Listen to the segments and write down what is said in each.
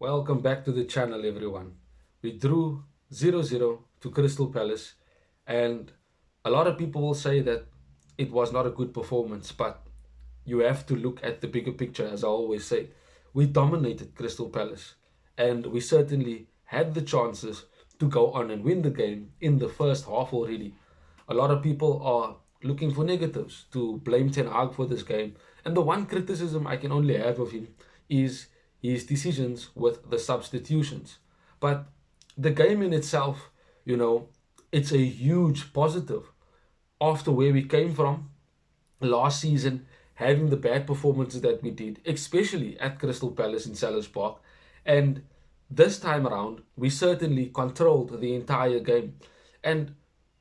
Welcome back to the channel, everyone. We drew 0-0 to Crystal Palace, and a lot of people will say that it was not a good performance, but you have to look at the bigger picture, as I always say. We dominated Crystal Palace, and we certainly had the chances to go on and win the game in the first half already. A lot of people are looking for negatives to blame Ten Hag for this game, and the one criticism I can only have of him is his decisions with the substitutions. But the game in itself, you know, it's a huge positive after where we came from last season, having the bad performances that we did, especially at Crystal Palace in Selhurst Park. And this time around, we certainly controlled the entire game. And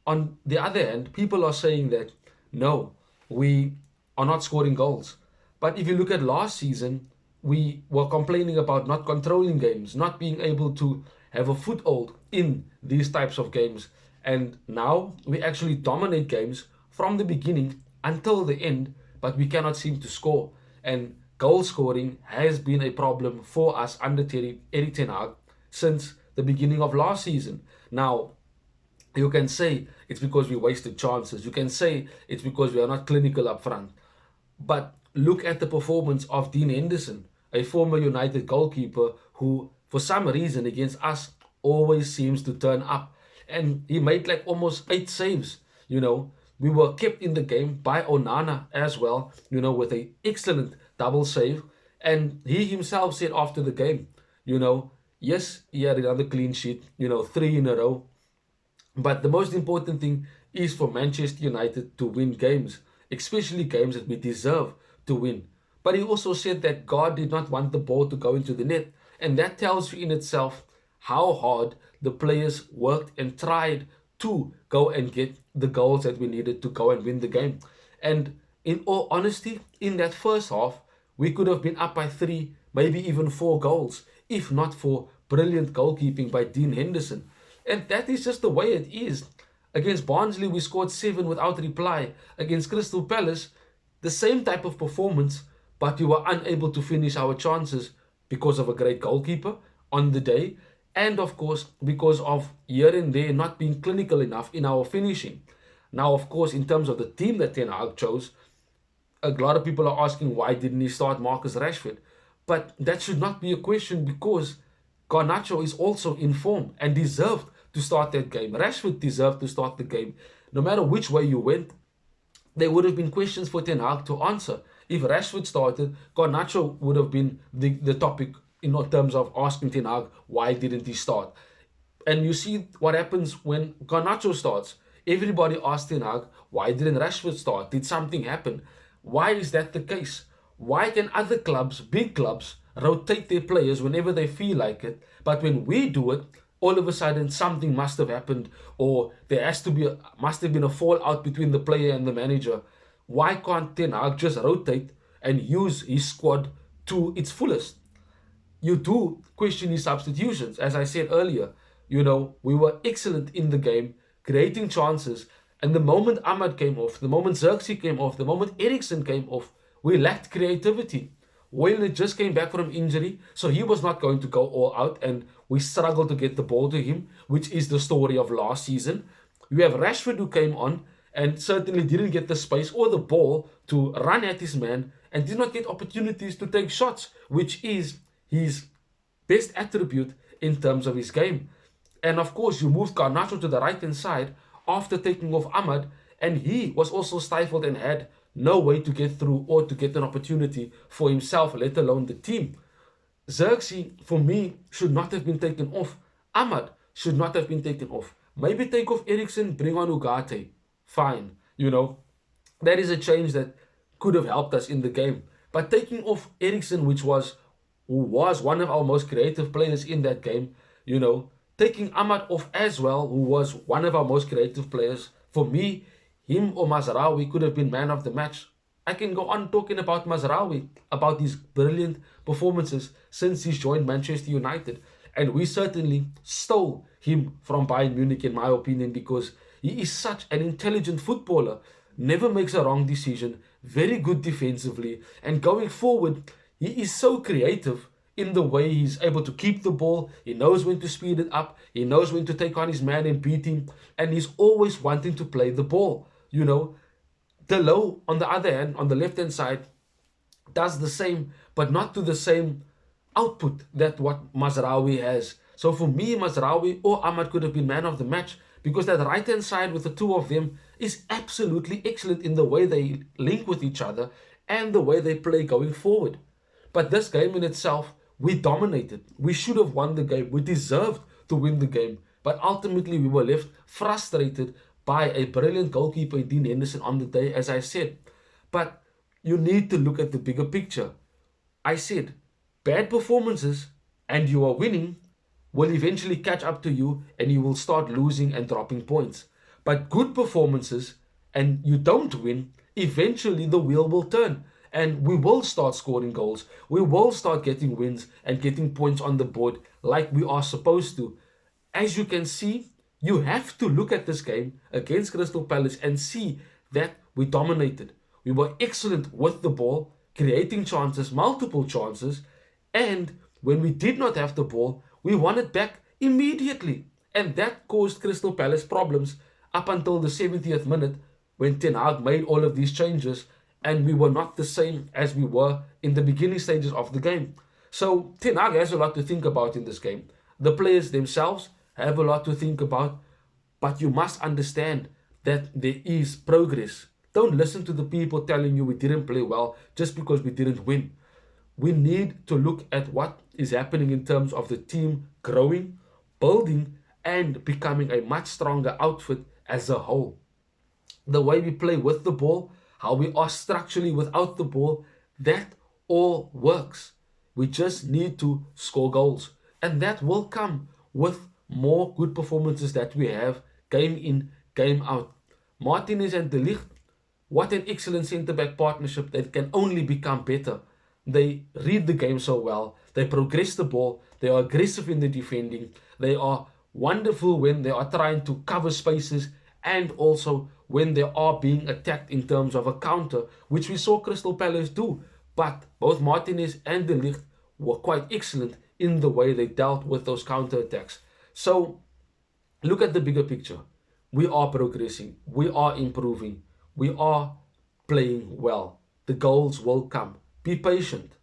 on the other hand, people are saying that no, we are not scoring goals. But if you look at last season, we were complaining about not controlling games, not being able to have a foothold in these types of games. And now we actually dominate games from the beginning until the end, but we cannot seem to score. And goal scoring has been a problem for us under Erik Ten Hag since the beginning of last season. Now, you can say it's because we wasted chances. You can say it's because we are not clinical up front. But look at the performance of Dean Henderson, a former United goalkeeper who, for some reason, against us, always seems to turn up. And he made like almost 8 saves. We were kept in the game by Onana as well, with a excellent double save. And he himself said after the game, yes, he had another clean sheet, three in a row. But the most important thing is for Manchester United to win games, especially games that we deserve to win. But he also said that God did not want the ball to go into the net. And that tells you in itself how hard the players worked and tried to go and get the goals that we needed to go and win the game. And in all honesty, in that first half, we could have been up by 3, maybe even 4 goals, if not for brilliant goalkeeping by Dean Henderson. And that is just the way it is. Against Barnsley, we scored 7 without reply. Against Crystal Palace, the same type of performance, but we were unable to finish our chances because of a great goalkeeper on the day. And of course, because of here and there not being clinical enough in our finishing. Now, of course, in terms of the team that Ten Hag chose, a lot of people are asking why didn't he start Marcus Rashford? But that should not be a question because Garnacho is also in form and deserved to start that game. Rashford deserved to start the game. No matter which way you went, there would have been questions for Ten Hag to answer. If Rashford started, Garnacho would have been the topic in terms of asking Ten Hag why didn't he start. And you see what happens when Garnacho starts. Everybody asks Ten Hag, why didn't Rashford start? Did something happen? Why is that the case? Why can other clubs, big clubs, rotate their players whenever they feel like it? But when we do it, all of a sudden something must have happened, or there must have been a fallout between the player and the manager. Why can't Ten Hag just rotate and use his squad to its fullest? You do question his substitutions, as I said earlier. We were excellent in the game, creating chances, and the moment Ahmad came off, the moment Xerxes came off, the moment Eriksen came off, we lacked creativity. Wayne just came back from injury, so he was not going to go all out, and we struggled to get the ball to him, which is the story of last season. We have Rashford who came on and certainly didn't get the space or the ball to run at his man and did not get opportunities to take shots, which is his best attribute in terms of his game. And of course, you moved Garnacho to the right hand side after taking off Ahmad, and he was also stifled and had no way to get through or to get an opportunity for himself, let alone the team. Xerxes, for me, should not have been taken off. Ahmad should not have been taken off. Maybe take off Eriksen, bring on Ugarte. Fine. That is a change that could have helped us in the game. But taking off Eriksen, who was one of our most creative players in that game, taking Ahmad off as well, who was one of our most creative players, for me, him or Mazraoui could have been man of the match. I can go on talking about Mazraoui, about his brilliant performances since he's joined Manchester United. And we certainly stole him from Bayern Munich, in my opinion, because he is such an intelligent footballer, never makes a wrong decision, very good defensively, and going forward, he is so creative in the way he's able to keep the ball. He knows when to speed it up. He knows when to take on his man and beat him. And he's always wanting to play the ball. You know, Delo, on the other hand, on the left-hand side, does the same, but not to the same output that what Mazraoui has. So for me, Mazraoui or Ahmad could have been man of the match, because that right-hand side with the two of them is absolutely excellent in the way they link with each other and the way they play going forward. But this game in itself, we dominated. We should have won the game. We deserved to win the game. But ultimately, we were left frustrated by a brilliant goalkeeper in Dean Henderson on the day, as I said. But you need to look at the bigger picture. I said, bad performances and you are winning will eventually catch up to you, and you will start losing and dropping points. But good performances and you don't win, eventually the wheel will turn and we will start scoring goals. We will start getting wins and getting points on the board like we are supposed to. As you can see, you have to look at this game against Crystal Palace and see that we dominated. We were excellent with the ball, creating chances, multiple chances, and when we did not have the ball, we won it back immediately. And that caused Crystal Palace problems up until the 70th minute, when Ten Hag made all of these changes and we were not the same as we were in the beginning stages of the game. So Ten Hag has a lot to think about in this game. The players themselves have a lot to think about, but you must understand that there is progress. Don't listen to the people telling you we didn't play well just because we didn't win. We need to look at what is happening in terms of the team growing, building, and becoming a much stronger outfit as a whole. The way we play with the ball, how we are structurally without the ball, that all works. We just need to score goals. And that will come with more good performances that we have game in, game out. Martinez and De Ligt, what an excellent centre-back partnership that can only become better. They read the game so well. They progress the ball. They are aggressive in the defending. They are wonderful when they are trying to cover spaces, and also when they are being attacked in terms of a counter, which we saw Crystal Palace do. But both Martinez and De Ligt were quite excellent in the way they dealt with those counter attacks. So look at the bigger picture. We are progressing. We are improving. We are playing well. The goals will come. Be patient.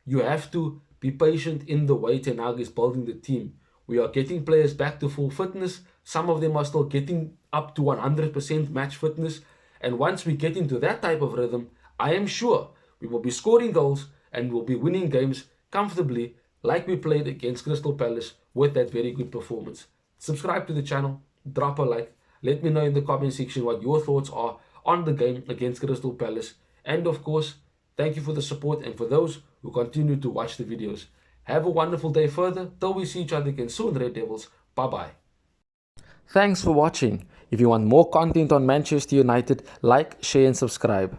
You have to be patient in the way Ten Hag is building the team. We are getting players back to full fitness. Some of them are still getting up to 100% match fitness. And once we get into that type of rhythm, I am sure we will be scoring goals and we'll be winning games comfortably, like we played against Crystal Palace with that very good performance. Subscribe to the channel, drop a like, let me know in the comment section what your thoughts are on the game against Crystal Palace. And of course, thank you for the support and for those who continue to watch the videos. Have a wonderful day further till we see each other again soon, Red Devils. Bye-bye. Thanks for watching. If you want more content on Manchester United, like, share and subscribe.